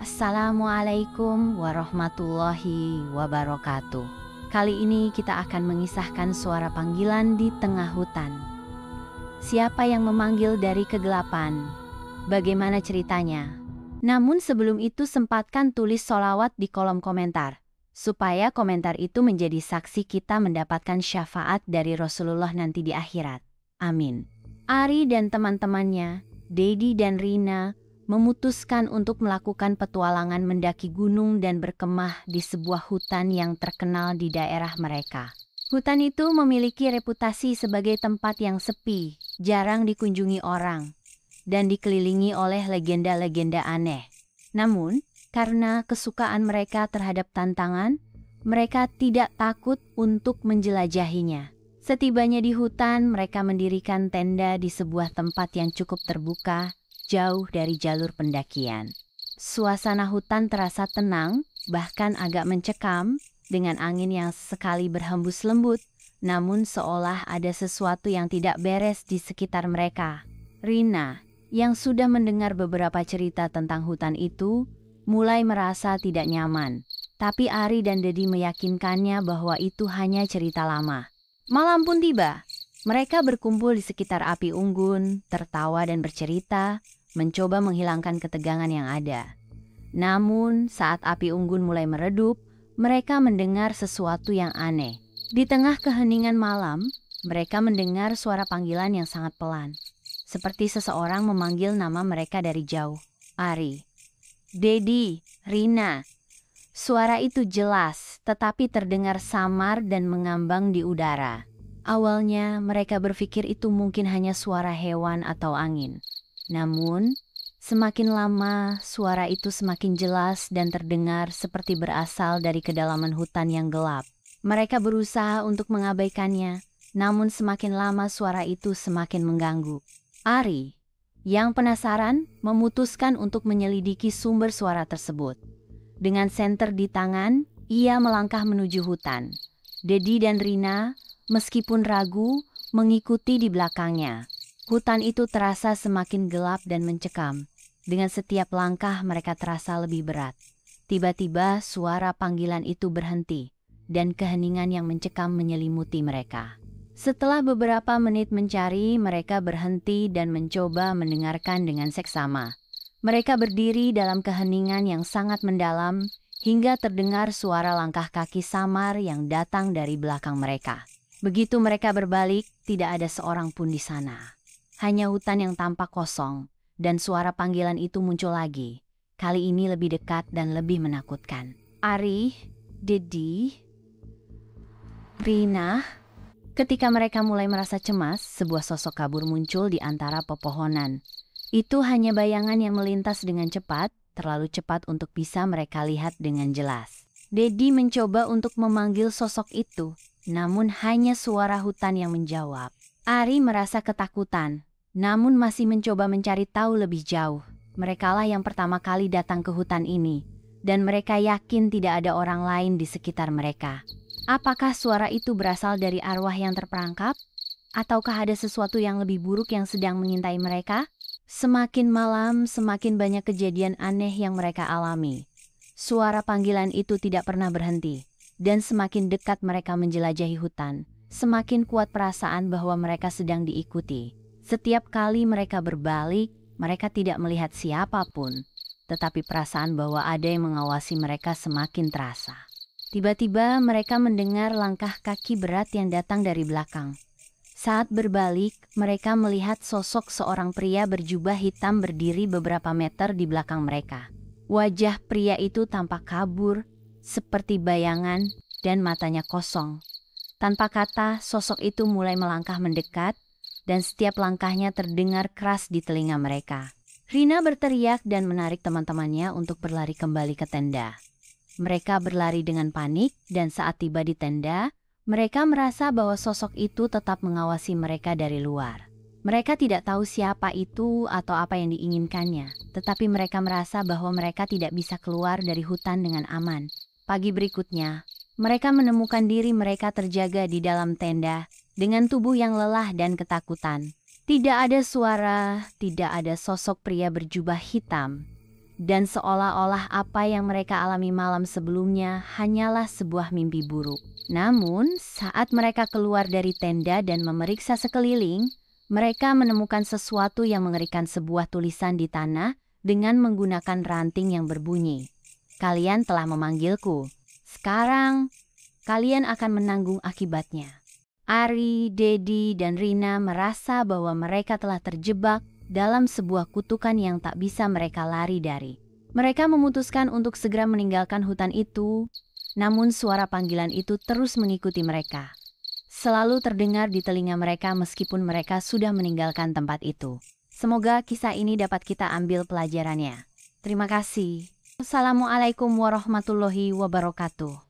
Assalamualaikum warahmatullahi wabarakatuh. Kali ini kita akan mengisahkan suara panggilan di tengah hutan. Siapa yang memanggil dari kegelapan? Bagaimana ceritanya? Namun sebelum itu sempatkan tulis sholawat di kolom komentar, supaya komentar itu menjadi saksi kita mendapatkan syafaat dari Rasulullah nanti di akhirat. Amin. Ari dan teman-temannya, Dedi dan Rina, memutuskan untuk melakukan petualangan mendaki gunung dan berkemah di sebuah hutan yang terkenal di daerah mereka. Hutan itu memiliki reputasi sebagai tempat yang sepi, jarang dikunjungi orang, dan dikelilingi oleh legenda-legenda aneh. Namun, karena kesukaan mereka terhadap tantangan, mereka tidak takut untuk menjelajahinya. Setibanya di hutan, mereka mendirikan tenda di sebuah tempat yang cukup terbuka, jauh dari jalur pendakian. Suasana hutan terasa tenang, bahkan agak mencekam, dengan angin yang sekali berhembus lembut, namun seolah ada sesuatu yang tidak beres di sekitar mereka. Rina, yang sudah mendengar beberapa cerita tentang hutan itu, mulai merasa tidak nyaman. Tapi Ari dan Dedi meyakinkannya bahwa itu hanya cerita lama. Malam pun tiba. Mereka berkumpul di sekitar api unggun, tertawa dan bercerita, mencoba menghilangkan ketegangan yang ada. Namun, saat api unggun mulai meredup, mereka mendengar sesuatu yang aneh. Di tengah keheningan malam, mereka mendengar suara panggilan yang sangat pelan. Seperti seseorang memanggil nama mereka dari jauh. Ari, Dedi, Rina. Suara itu jelas, tetapi terdengar samar dan mengambang di udara. Awalnya, mereka berpikir itu mungkin hanya suara hewan atau angin. Namun, semakin lama suara itu semakin jelas dan terdengar seperti berasal dari kedalaman hutan yang gelap. Mereka berusaha untuk mengabaikannya, namun semakin lama suara itu semakin mengganggu. Ari, yang penasaran, memutuskan untuk menyelidiki sumber suara tersebut. Dengan senter di tangan, ia melangkah menuju hutan. Dedi dan Rina, meskipun ragu, mengikuti di belakangnya. Hutan itu terasa semakin gelap dan mencekam. Dengan setiap langkah mereka terasa lebih berat. Tiba-tiba suara panggilan itu berhenti, dan keheningan yang mencekam menyelimuti mereka. Setelah beberapa menit mencari, mereka berhenti dan mencoba mendengarkan dengan seksama. Mereka berdiri dalam keheningan yang sangat mendalam, hingga terdengar suara langkah kaki samar yang datang dari belakang mereka. Begitu mereka berbalik, tidak ada seorang pun di sana. Hanya hutan yang tampak kosong, dan suara panggilan itu muncul lagi. Kali ini lebih dekat dan lebih menakutkan. Ari, Dedi, Rina. Ketika mereka mulai merasa cemas, sebuah sosok kabur muncul di antara pepohonan. Itu hanya bayangan yang melintas dengan cepat, terlalu cepat untuk bisa mereka lihat dengan jelas. Dedi mencoba untuk memanggil sosok itu, namun hanya suara hutan yang menjawab. Ari merasa ketakutan, namun masih mencoba mencari tahu lebih jauh. Merekalah yang pertama kali datang ke hutan ini, dan mereka yakin tidak ada orang lain di sekitar mereka. Apakah suara itu berasal dari arwah yang terperangkap? Ataukah ada sesuatu yang lebih buruk yang sedang mengintai mereka? Semakin malam, semakin banyak kejadian aneh yang mereka alami. Suara panggilan itu tidak pernah berhenti, dan semakin dekat mereka menjelajahi hutan, semakin kuat perasaan bahwa mereka sedang diikuti. Setiap kali mereka berbalik, mereka tidak melihat siapapun, tetapi perasaan bahwa ada yang mengawasi mereka semakin terasa. Tiba-tiba mereka mendengar langkah kaki berat yang datang dari belakang. Saat berbalik, mereka melihat sosok seorang pria berjubah hitam berdiri beberapa meter di belakang mereka. Wajah pria itu tampak kabur, seperti bayangan, dan matanya kosong. Tanpa kata, sosok itu mulai melangkah mendekat, dan setiap langkahnya terdengar keras di telinga mereka. Rina berteriak dan menarik teman-temannya untuk berlari kembali ke tenda. Mereka berlari dengan panik, dan saat tiba di tenda, mereka merasa bahwa sosok itu tetap mengawasi mereka dari luar. Mereka tidak tahu siapa itu atau apa yang diinginkannya, tetapi mereka merasa bahwa mereka tidak bisa keluar dari hutan dengan aman. Pagi berikutnya, mereka menemukan diri mereka terjaga di dalam tenda dengan tubuh yang lelah dan ketakutan. Tidak ada suara, tidak ada sosok pria berjubah hitam. dan seolah-olah apa yang mereka alami malam sebelumnya hanyalah sebuah mimpi buruk. Namun, saat mereka keluar dari tenda dan memeriksa sekeliling, mereka menemukan sesuatu yang mengerikan, sebuah tulisan di tanah dengan menggunakan ranting yang berbunyi, "Kalian telah memanggilku. Sekarang, kalian akan menanggung akibatnya." Ari, Dedi, dan Rina merasa bahwa mereka telah terjebak dalam sebuah kutukan yang tak bisa mereka lari dari. Mereka memutuskan untuk segera meninggalkan hutan itu, namun suara panggilan itu terus mengikuti mereka. Selalu terdengar di telinga mereka meskipun mereka sudah meninggalkan tempat itu. Semoga kisah ini dapat kita ambil pelajarannya. Terima kasih. Assalamualaikum warahmatullahi wabarakatuh.